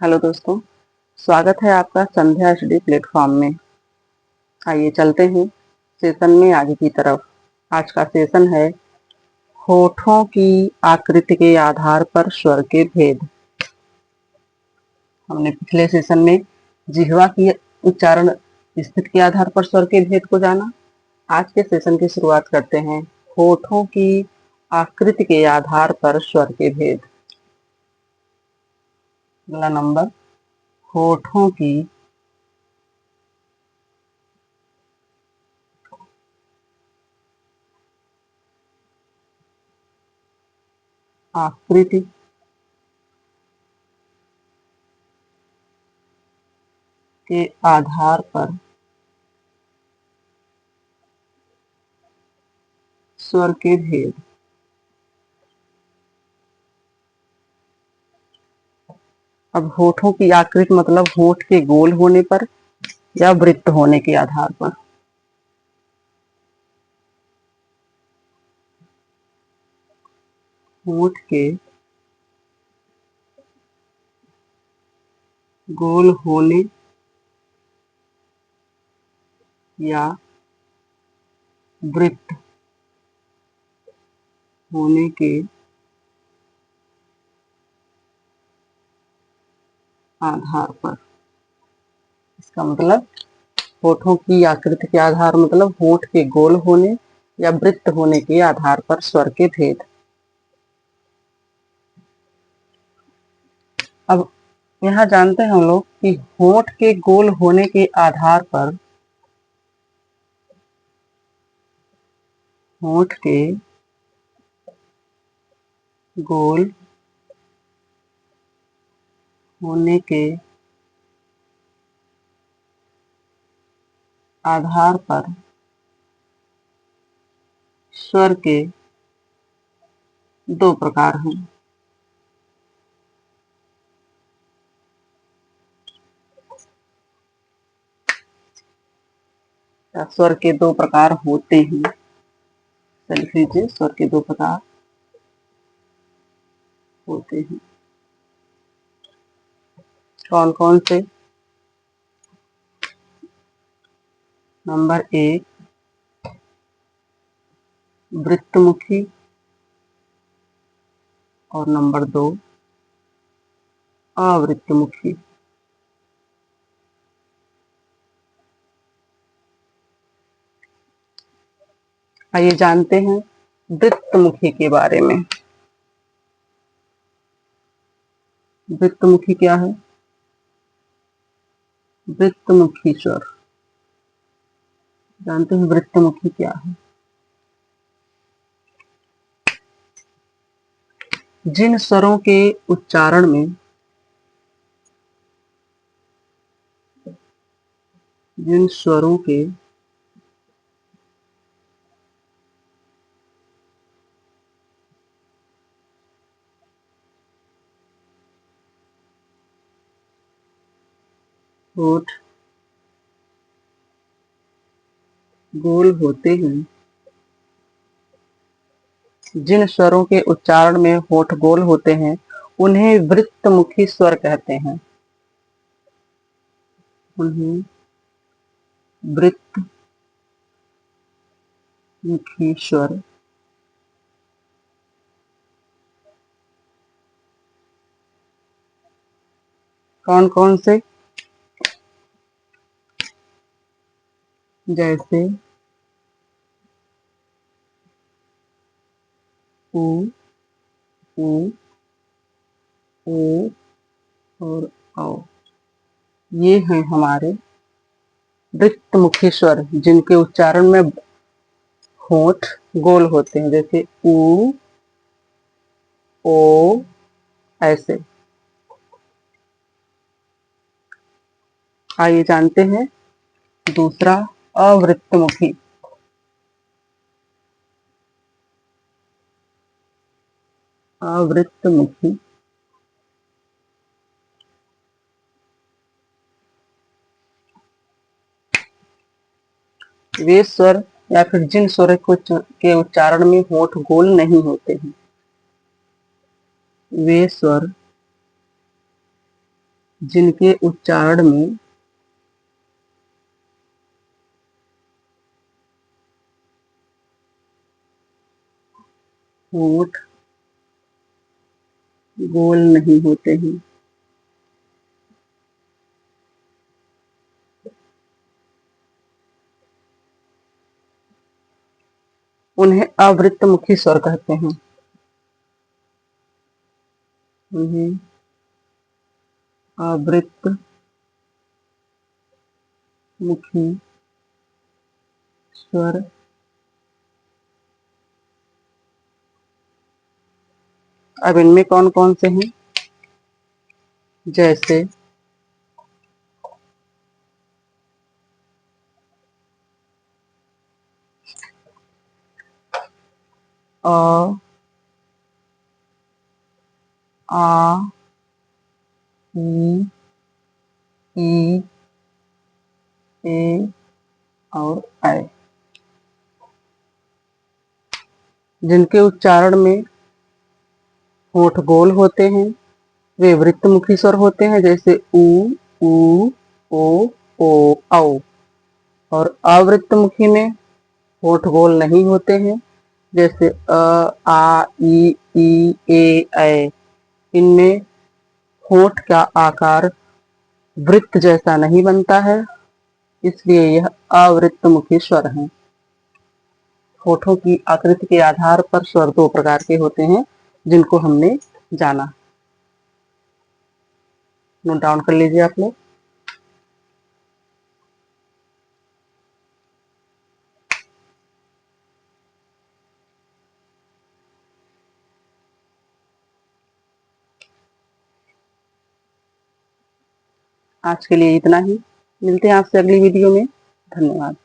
Hello दोस्तों, स्वागत है आपका संध्या स्टडी प्लेटफॉर्म में। आइए चलते हैं सेशन में आगे की तरफ। आज का सेशन है होठों की आकृति के आधार पर स्वर के भेद। हमने पिछले सेशन में जिह्वा की उच्चारण स्थिति के आधार पर स्वर के भेद को जाना। आज के सेशन की शुरुआत करते हैं होठों की आकृति के आधार पर स्वर के भेद। अगला नंबर, होठों की आकृति के आधार पर स्वर के भेद। अब होठों की आकृति मतलब होठ के गोल होने पर या वृत्त होने के आधार पर। होठ के गोल होने या वृत्त होने के आधार पर। इसका मतलब होठों की आकृति के आधार मतलब होठ के गोल होने या वृत्त होने के आधार पर स्वर के भेद। अब यहाँ जानते हैं हम लोग कि होठ के गोल होने के आधार पर होठ के गोल होने के आधार पर स्वर के दो प्रकार हैं। स्वर के दो प्रकार होते हैं। लिख लीजिए, स्वर के दो प्रकार होते हैं। कौन कौन से? नंबर 1 वृत्तमुखी और नंबर 2 अवृत्तमुखी। आइए जानते हैं वृत्तमुखी के बारे में। वृत्तमुखी क्या है? वृत्तमुखी स्वर जानते हैं। वृत्तमुखी क्या है? जिन स्वरों के उच्चारण में जिन स्वरों के होठ गोल होते हैं, जिन स्वरों के उच्चारण में होठ गोल होते हैं उन्हें वृत्तमुखी स्वर कहते हैं। उन्हें वृत्तमुखी स्वर कौन कौन से? जैसे ऊ, ऊ, ओ और औ। ये हैं हमारे वृत्तमुखी स्वर जिनके उच्चारण में होठ गोल होते हैं, जैसे ऊ, ओ, ऐसे। आइए जानते हैं दूसरा अवृत्तमुखी। अवृत्तमुखी वे स्वर या फिर जिन स्वर के उच्चारण में होठ गोल नहीं होते हैं। वे स्वर जिनके उच्चारण में होठ गोल नहीं होते हैं। उन्हें अवृत्तमुखी स्वर कहते हैं। उन्हें अवृत्तमुखी स्वर अब इनमें कौन कौन से हैं? जैसे अ, आ, ई, ई, ए और ऐ। जिनके उच्चारण में होठ गोल होते हैं वे वृत्तमुखी स्वर होते हैं, जैसे ऊ, ओ, औ। और अवृत्तमुखी में होठ गोल नहीं होते हैं, जैसे आ, ई, ऐ। इनमें होठ का आकार वृत्त जैसा नहीं बनता है, इसलिए यह अवृत्तमुखी स्वर हैं। होठों की आकृति के आधार पर स्वर दो प्रकार के होते हैं, जिनको हमने जाना। नोट डाउन कर लीजिए आप लोग। आज के लिए इतना ही। मिलते हैं आपसे अगली वीडियो में। धन्यवाद।